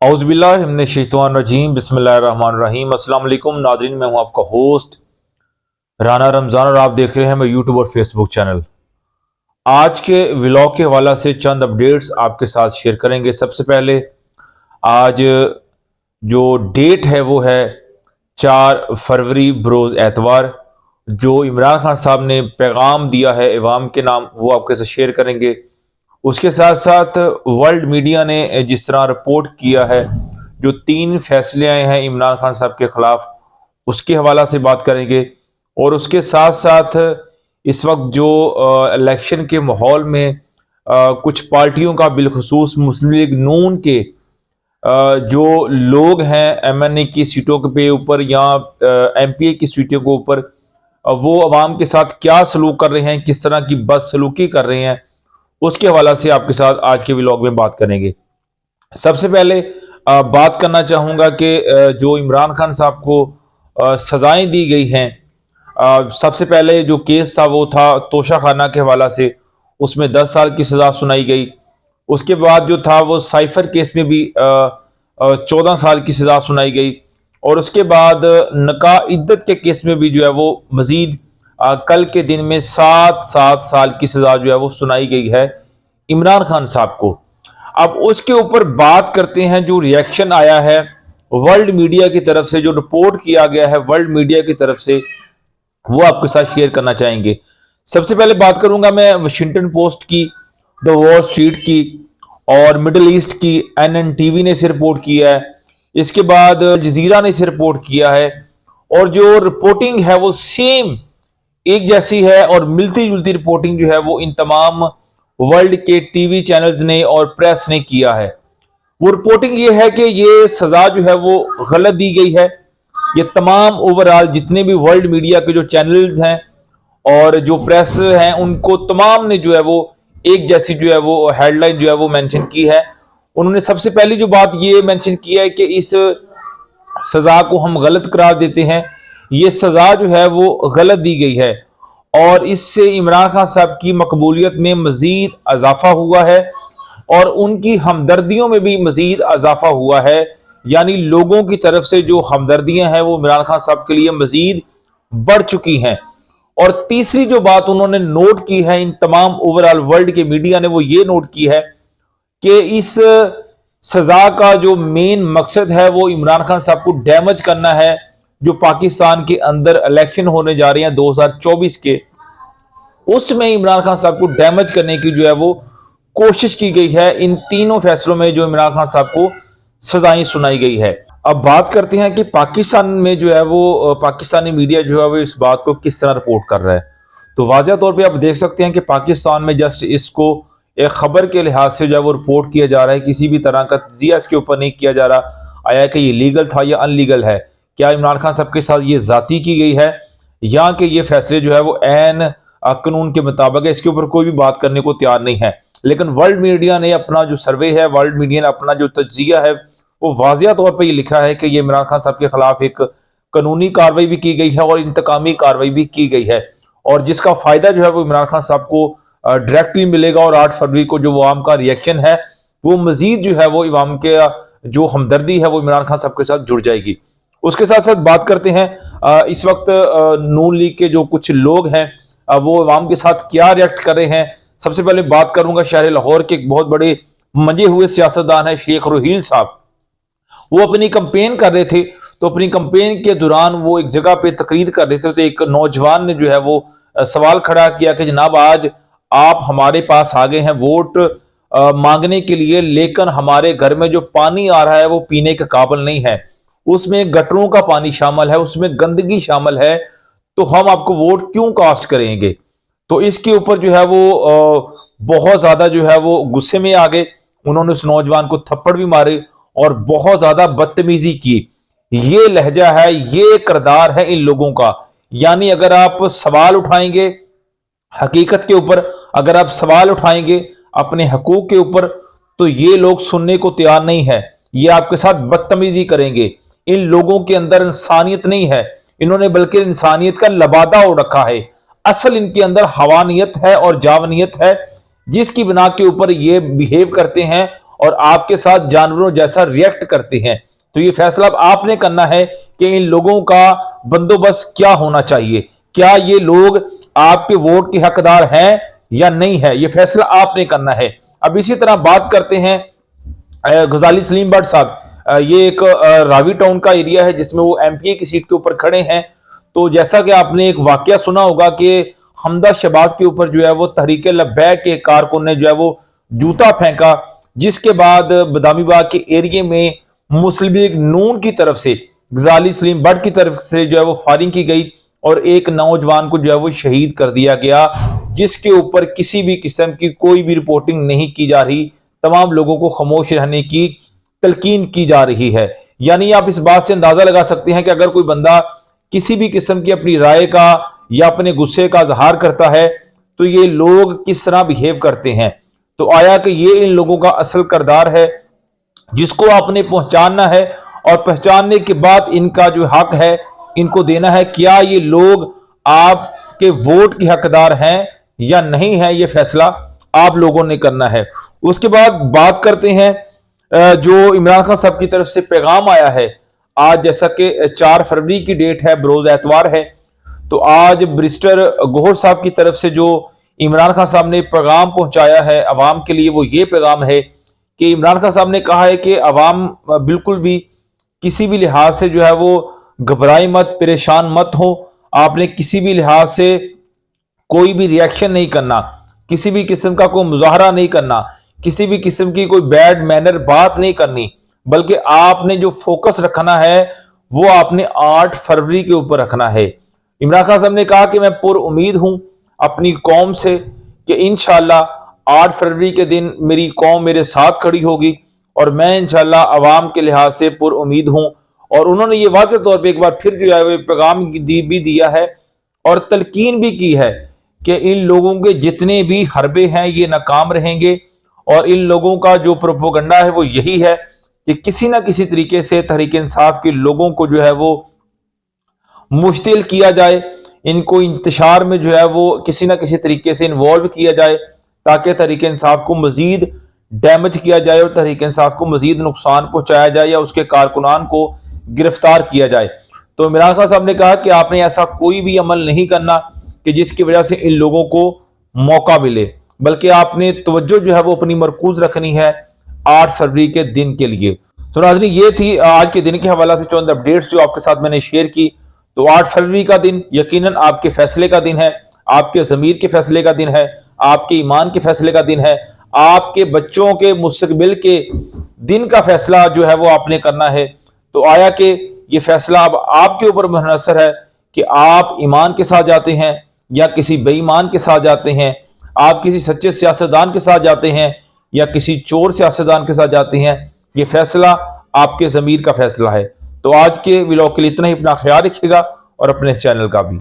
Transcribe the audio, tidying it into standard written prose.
औज़ुबिल्लाहि मिनश्शैतानिर्रजीम बिस्मिल्लाहिर्रहमानिर्रहीम। अस्सलाम वालेकुम नाज़रीन, मैं हूं आपका होस्ट राना रमज़ान और आप देख रहे हैं मेरे यूट्यूब और फेसबुक चैनल। आज के व्लॉग के हवाला से चंद अपडेट्स आपके साथ शेयर करेंगे। सबसे पहले आज जो डेट है वो है 4 फरवरी बरोज़ एतवार। जो इमरान खान साहब ने पैगाम दिया है अवाम के नाम, वो आपके साथ शेयर करेंगे। उसके साथ साथ वर्ल्ड मीडिया ने जिस तरह रिपोर्ट किया है, जो 3 फैसले आए हैं इमरान खान साहब के खिलाफ, उसके हवाला से बात करेंगे। और उसके साथ साथ इस वक्त जो इलेक्शन के माहौल में कुछ पार्टियों का, बिलखुसूस मुस्लिम लीग नून के जो लोग हैं एमएनए की सीटों पे ऊपर या एमपीए की सीटों के ऊपर, वो अवाम के साथ क्या सलूक कर रहे हैं, किस तरह की बदसलूकी कर रहे हैं, उसके हवाला से आपके साथ आज के व्लॉग में बात करेंगे। सबसे पहले बात करना चाहूँगा कि जो इमरान खान साहब को सज़ाएं दी गई हैं। सबसे पहले जो केस था वो था तोशा खाना के हवाला से, उसमें 10 साल की सज़ा सुनाई गई। उसके बाद जो था वो साइफर केस में भी 14 साल की सज़ा सुनाई गई। और उसके बाद नकाह इद्दत के केस में भी जो है वो मज़ीद कल के दिन में 7 साल की सज़ा जो है वो सुनाई गई है इमरान खान साहब को। अब उसके ऊपर बात करते हैं। जो रिएक्शन आया है वर्ल्ड मीडिया की तरफ से, जो रिपोर्ट किया गया है वर्ल्ड मीडिया की तरफ से, वो आपके साथ शेयर करना चाहेंगे। सबसे पहले बात करूंगा मैं वाशिंगटन पोस्ट की, द वॉल स्ट्रीट की और मिडल ईस्ट की एनएनटीवी ने इसे रिपोर्ट किया है। इसके बाद जजीरा ने इसे रिपोर्ट किया है। और जो रिपोर्टिंग है वो सेम एक जैसी है और मिलती जुलती रिपोर्टिंग जो है वो इन तमाम वर्ल्ड के टीवी चैनल्स ने और प्रेस ने किया है। वो रिपोर्टिंग ये है कि ये सजा जो है वो गलत दी गई है। ये तमाम ओवरऑल जितने भी वर्ल्ड मीडिया के जो चैनल्स हैं और जो प्रेस हैं, उनको तमाम ने जो है वो एक जैसी जो है वो हेडलाइन जो है वो मेंशन की है। उन्होंने सबसे पहली जो बात ये मेंशन की है कि इस सजा को हम गलत करार देते हैं। ये सजा जो है वो गलत दी गई है और इससे इमरान खान साहब की मकबूलियत में मजीद इजाफा हुआ है और उनकी हमदर्दियों में भी मजीद इजाफा हुआ है। यानी लोगों की तरफ से जो हमदर्दियां हैं वो इमरान खान साहब के लिए मजीद बढ़ चुकी हैं। और तीसरी जो बात उन्होंने नोट की है, इन तमाम ओवरऑल वर्ल्ड के मीडिया ने वो ये नोट की है कि इस सजा का जो मेन मकसद है वो इमरान खान साहब को डैमेज करना है। जो पाकिस्तान के अंदर इलेक्शन होने जा रहे हैं 2024 के, उसमें इमरान खान साहब को डैमेज करने की जो है वो कोशिश की गई है इन तीनों फैसलों में जो इमरान खान साहब को सजाएं सुनाई गई है। अब बात करते हैं कि पाकिस्तान में जो है वो पाकिस्तानी मीडिया जो है वो इस बात को किस तरह रिपोर्ट कर रहा है। तो वाज़ह तौर पे आप देख सकते हैं कि पाकिस्तान में जस्ट इसको एक खबर के लिहाज से जो है वो रिपोर्ट किया जा रहा है, किसी भी तरह का तजिया इसके ऊपर नहीं किया जा रहा आया कि ये लीगल था या अनलीगल है, क्या इमरान खान साहब के साथ ये जाती की गई है या कि ये फैसले जो है वो ऐन कानून के मुताबिक है। इसके ऊपर कोई भी बात करने को तैयार नहीं है। लेकिन वर्ल्ड मीडिया ने अपना जो सर्वे है, वर्ल्ड मीडिया ने अपना जो तजिया है, वो वाज़िया तौर पर ये लिखा है कि ये इमरान खान साहब के खिलाफ एक कानूनी कार्रवाई भी की गई है और इंतकामी कार्रवाई भी की गई है और जिसका फायदा जो है वो इमरान खान साहब को डायरेक्टली मिलेगा। और 8 फरवरी को जो आवाम का रिएक्शन है वो मजीद जो है वो इमाम के जो हमदर्दी है वो इमरान खान साहब के साथ जुड़ जाएगी। उसके साथ साथ बात करते हैं इस वक्त नून लीग के जो कुछ लोग हैं वो इमाम के साथ क्या रिएक्ट कर रहे हैं। सबसे पहले बात करूंगा शहर लाहौर के एक बहुत बड़े मंजे हुए सियासतदान है शेख रोहील साहब। वो अपनी कंपेन कर रहे थे, तो अपनी कंपेन के दौरान वो एक जगह पे तकरीर कर रहे थे, तो एक नौजवान ने जो है वो सवाल खड़ा किया कि जनाब आज आप हमारे पास आ गए हैं वोट मांगने के लिए, लेकिन हमारे घर में जो पानी आ रहा है वो पीने के काबिल नहीं है, उसमें गटरों का पानी शामिल है, उसमें गंदगी शामिल है, तो हम आपको वोट क्यों कास्ट करेंगे। तो इसके ऊपर जो है वो बहुत ज्यादा जो है वो गुस्से में आ गए। उन्होंने उस नौजवान को थप्पड़ भी मारे और बहुत ज्यादा बदतमीजी की। ये लहजा है, ये किरदार है इन लोगों का। यानी अगर आप सवाल उठाएंगे हकीकत के ऊपर, अगर आप सवाल उठाएंगे अपने हकूक के ऊपर, तो ये लोग सुनने को तैयार नहीं है, ये आपके साथ बदतमीजी करेंगे। इन लोगों के अंदर इंसानियत नहीं है, इन्होंने बल्कि इंसानियत का लबादा उड़ रखा है। असल इनके अंदर हवानियत है और जावनियत है, जिसकी बिना के ऊपर ये बिहेव करते हैं और आपके साथ जानवरों जैसा रिएक्ट करते हैं। तो ये फैसला अब आपने करना है कि इन लोगों का बंदोबस्त क्या होना चाहिए, क्या ये लोग आपके वोट के हकदार हैं या नहीं है, ये फैसला आपने करना है। अब इसी तरह बात करते हैं गजाली सलीम भट्ट साहब। ये एक रावी टाउन का एरिया है जिसमें वो एमपीए की सीट के ऊपर खड़े हैं। तो जैसा कि आपने एक वाकया सुना होगा कि हमदा शहबाज के ऊपर जो है वो तहरीक लब्बैक के कारकुन ने जो है वो जूता फेंका, जिसके बाद बदामी बाग के एरिया में मुस्लिम लीग नून की तरफ से गजाली सलीम भट्ट की तरफ से जो है वो फायरिंग की गई और एक नौजवान को जो है वो शहीद कर दिया गया, जिसके ऊपर किसी भी किस्म की कोई भी रिपोर्टिंग नहीं की जा रही। तमाम लोगों को खामोश रहने की तलकीन की जा रही है। यानी आप इस बात से अंदाजा लगा सकते हैं कि अगर कोई बंदा किसी भी किस्म की अपनी राय का या अपने गुस्से का इजहार करता है तो ये लोग किस तरह बिहेव करते हैं। तो आया कि ये इन लोगों का असल किरदार है जिसको आपने पहचानना है और पहचानने के बाद इनका जो हक है इनको देना है। क्या ये लोग आपके वोट के हकदार हैं या नहीं है, ये फैसला आप लोगों ने करना है। उसके बाद बात करते हैं जो इमरान खान साहब की तरफ से पैगाम आया है। आज जैसा कि 4 फरवरी की डेट है, बरोज एतवार है, तो आज बैरिस्टर गौहर साहब की तरफ से जो इमरान खान साहब ने पैगाम पहुंचाया है अवाम के लिए, वो ये पैगाम है कि इमरान खान साहब ने कहा है कि अवाम बिल्कुल भी किसी भी लिहाज से जो है वो घबराई मत, परेशान मत हो। आपने किसी भी लिहाज से कोई भी रिएक्शन नहीं करना, किसी भी किस्म का कोई मुजाहरा नहीं करना, किसी भी किस्म की कोई बैड मैनर बात नहीं करनी, बल्कि आपने जो फोकस रखना है वो आपने 8 फरवरी के ऊपर रखना है। इमरान खान साहब ने कहा कि मैं पुर उम्मीद हूं अपनी कौम से कि इंशाल्लाह 8 फरवरी के दिन मेरी कौम मेरे साथ खड़ी होगी और मैं इंशाल्लाह अवाम के लिहाज से पुर उम्मीद हूं। और उन्होंने ये वाज़ेह तौर पे एक बार फिर जो है पैगाम भी दिया है और तलकीन भी की है कि इन लोगों के जितने भी हरबे हैं ये नाकाम रहेंगे और इन लोगों का जो प्रोपोगंडा है वो यही है कि किसी ना किसी तरीके से तहरीक इंसाफ के लोगों को जो है वो मुश्तिल किया जाए, इनको इंतशार में जो है वो किसी ना किसी तरीके से इन्वॉल्व किया जाए ताकि तहरीक इंसाफ को मजीद डैमेज किया जाए और तहरीक इंसाफ को मजीद नुकसान पहुंचाया जाए या उसके कारकुनान को गिरफ्तार किया जाए। तो इमरान खान साहब ने कहा कि आपने ऐसा कोई भी अमल नहीं करना कि जिसकी वजह से इन लोगों को मौका मिले, बल्कि आपने तवज्जो जो है वो अपनी मरकूज रखनी है 8 फरवरी के दिन के लिए। तो नाज़रीन, ये थी आज के दिन के हवाले से चंद अपडेट्स जो आपके साथ मैंने शेयर की। तो 8 फरवरी का दिन यकीनन आपके फैसले का दिन है, आपके ज़मीर के फैसले का दिन है, आपके ईमान के फैसले का दिन है, आपके बच्चों के मुस्तकबिल के दिन का फैसला जो है वो आपने करना है। तो आया कि ये फैसला अब आपके ऊपर मुनहसर है कि आप ईमान के साथ जाते हैं या किसी बेईमान के साथ जाते हैं, आप किसी सच्चे सियासतदान के साथ जाते हैं या किसी चोर सियासतदान के साथ जाते हैं। ये फैसला आपके ज़मीर का फैसला है। तो आज के व्लॉग के लिए इतना ही। अपना ख्याल रखिएगा और अपने चैनल का भी।